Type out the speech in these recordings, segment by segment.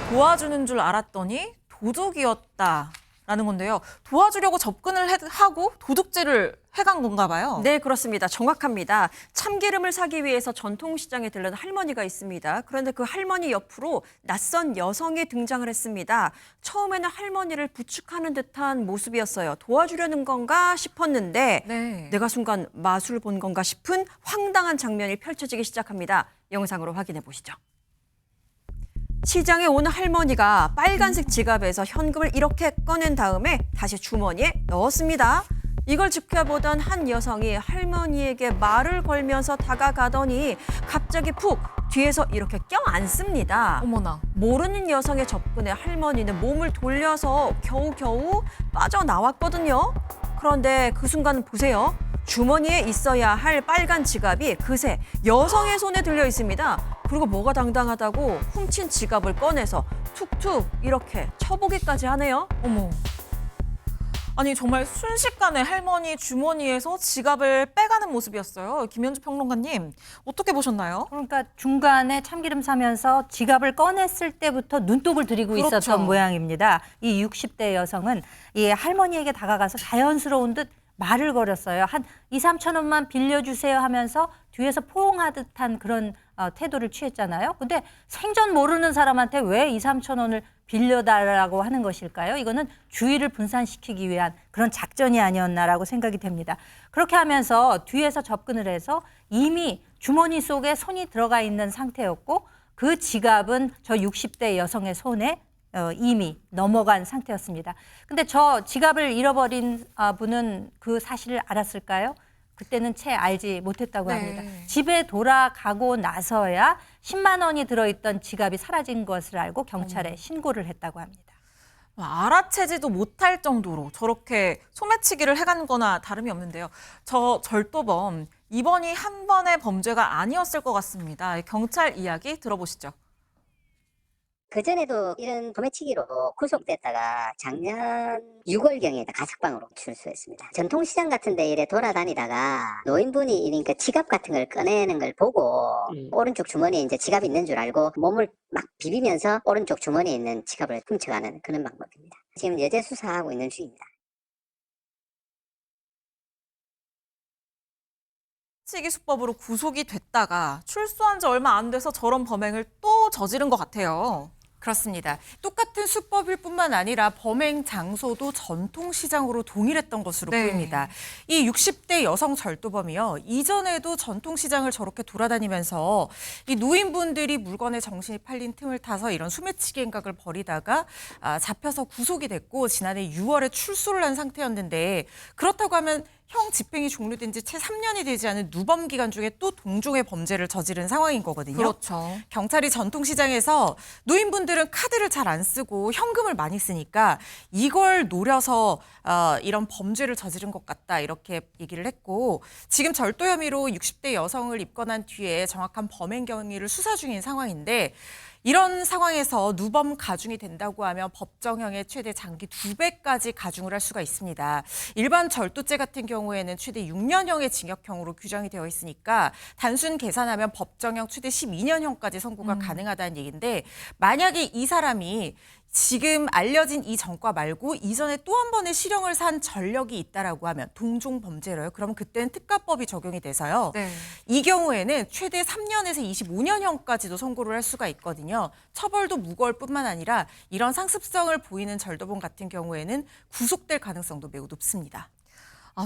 도와주는 줄 알았더니 도둑이었다라는 건데요. 도와주려고 접근을 하고 도둑질을 해간 건가 봐요. 네, 그렇습니다. 정확합니다. 참기름을 사기 위해서 전통시장에 들른 할머니가 있습니다. 그런데 그 할머니 옆으로 낯선 여성이 등장을 했습니다. 처음에는 할머니를 부축하는 듯한 모습이었어요. 도와주려는 건가 싶었는데 네. 내가 순간 마술 본 건가 싶은 황당한 장면이 펼쳐지기 시작합니다. 영상으로 확인해 보시죠. 시장에 온 할머니가 빨간색 지갑에서 현금을 이렇게 꺼낸 다음에 다시 주머니에 넣었습니다. 이걸 지켜보던 한 여성이 할머니에게 말을 걸면서 다가가더니 갑자기 푹 뒤에서 이렇게 껴안습니다. 어머나. 모르는 여성의 접근에 할머니는 몸을 돌려서 겨우겨우 빠져나왔거든요. 그런데 그 순간 보세요. 주머니에 있어야 할 빨간 지갑이 그새 여성의 손에 들려 있습니다. 그리고 뭐가 당당하다고 훔친 지갑을 꺼내서 툭툭 이렇게 쳐보기까지 하네요. 어머. 아니 정말 순식간에 할머니 주머니에서 지갑을 빼가는 모습이었어요. 김현주 평론가님 어떻게 보셨나요? 그러니까 중간에 참기름 사면서 지갑을 꺼냈을 때부터 눈독을 들이고 그렇죠. 있었던 모양입니다. 이 60대 여성은 이 할머니에게 다가가서 자연스러운 듯 말을 걸었어요. 한 2, 3천 원만 빌려주세요 하면서 뒤에서 포옹하듯한 그런 태도를 취했잖아요. 근데 생전 모르는 사람한테 왜 2, 3천 원을 빌려달라고 하는 것일까요? 이거는 주의를 분산시키기 위한 그런 작전이 아니었나라고 생각이 됩니다. 그렇게 하면서 뒤에서 접근을 해서 이미 주머니 속에 손이 들어가 있는 상태였고 그 지갑은 저 60대 여성의 손에 이미 넘어간 상태였습니다. 근데 저 지갑을 잃어버린 분은 그 사실을 알았을까요? 그때는 채 알지 못했다고 합니다. 집에 돌아가고 나서야 10만 원이 들어있던 지갑이 사라진 것을 알고 경찰에 신고를 했다고 합니다. 알아채지도 못할 정도로 저렇게 소매치기를 해간 거나 다름이 없는데요. 저 절도범 이번이 한 번의 범죄가 아니었을 것 같습니다. 경찰 이야기 들어보시죠. 그전에도 이런 소매치기로 구속됐다가 작년 6월경에 가석방으로 출소했습니다. 전통시장 같은 데 이래 돌아다니다가 노인분이 이러니까 지갑 같은 걸 꺼내는 걸 보고 오른쪽 주머니에 이제 지갑이 있는 줄 알고 몸을 막 비비면서 오른쪽 주머니에 있는 지갑을 훔쳐가는 그런 방법입니다. 지금 여죄 수사하고 있는 중입니다. 치기 수법으로 구속이 됐다가 출소한 지 얼마 안 돼서 저런 범행을 또 저지른 것 같아요. 그렇습니다. 똑같은 수법일 뿐만 아니라 범행 장소도 전통시장으로 동일했던 것으로 네. 보입니다. 이 60대 여성 절도범이요. 이전에도 전통시장을 저렇게 돌아다니면서 이 노인분들이 물건에 정신이 팔린 틈을 타서 이런 소매치기 행각을 벌이다가 잡혀서 구속이 됐고 지난해 6월에 출소를 한 상태였는데 그렇다고 하면 형 집행이 종료된 지 채 3년이 되지 않은 누범 기간 중에 또 동종의 범죄를 저지른 상황인 거거든요. 그렇죠. 경찰이 전통시장에서 노인분들은 카드를 잘 안 쓰고 현금을 많이 쓰니까 이걸 노려서 이런 범죄를 저지른 것 같다 이렇게 얘기를 했고 지금 절도 혐의로 60대 여성을 입건한 뒤에 정확한 범행 경위를 수사 중인 상황인데 이런 상황에서 누범 가중이 된다고 하면 법정형의 최대 장기 2배까지 가중을 할 수가 있습니다. 일반 절도죄 같은 경우에는 최대 6년형의 징역형으로 규정이 되어 있으니까 단순 계산하면 법정형 최대 12년형까지 선고가 가능하다는 얘기인데 만약에 이 사람이 지금 알려진 이 전과 말고 이전에 또 한 번의 실형을 산 전력이 있다라고 하면 동종 범죄로요. 그럼 그때는 특가법이 적용이 돼서요. 네. 이 경우에는 최대 3년에서 25년형까지도 선고를 할 수가 있거든요. 처벌도 무거울 뿐만 아니라 이런 상습성을 보이는 절도범 같은 경우에는 구속될 가능성도 매우 높습니다.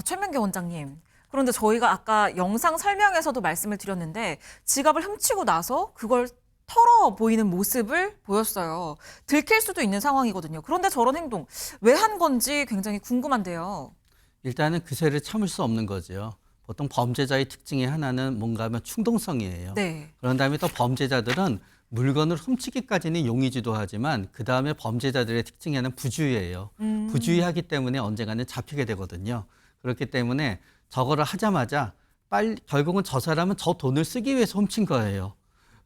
최명계 원장님. 그런데 저희가 아까 영상 설명에서도 말씀을 드렸는데 지갑을 훔치고 나서 그걸 털어 보이는 모습을 보였어요. 들킬 수도 있는 상황이거든요. 그런데 저런 행동 왜 한 건지 굉장히 궁금한데요. 일단은 그새를 참을 수 없는 거죠. 보통 범죄자의 특징의 하나는 뭔가 하면 충동성이에요. 네. 그런 다음에 또 범죄자들은 물건을 훔치기까지는 용이지도 하지만 그 다음에 범죄자들의 특징이 하나는 부주의예요. 부주의하기 때문에 언젠가는 잡히게 되거든요. 그렇기 때문에 저거를 하자마자 결국은 저 사람은 저 돈을 쓰기 위해서 훔친 거예요.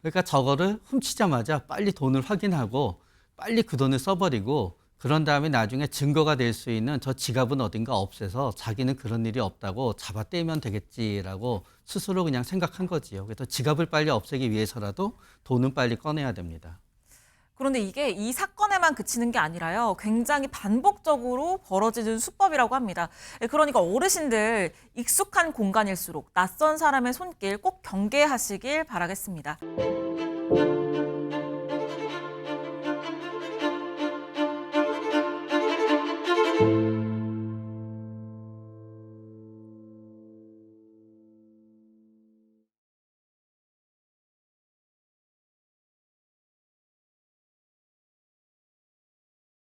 그러니까 저거를 훔치자마자 빨리 돈을 확인하고 빨리 그 돈을 써버리고 그런 다음에 나중에 증거가 될 수 있는 저 지갑은 어딘가 없애서 자기는 그런 일이 없다고 잡아떼면 되겠지라고 스스로 그냥 생각한 거지요. 그래서 지갑을 빨리 없애기 위해서라도 돈은 빨리 꺼내야 됩니다. 그런데 이게 이 사건에만 그치는 게 아니라요. 굉장히 반복적으로 벌어지는 수법이라고 합니다. 그러니까 어르신들 익숙한 공간일수록 낯선 사람의 손길 꼭 경계하시길 바라겠습니다.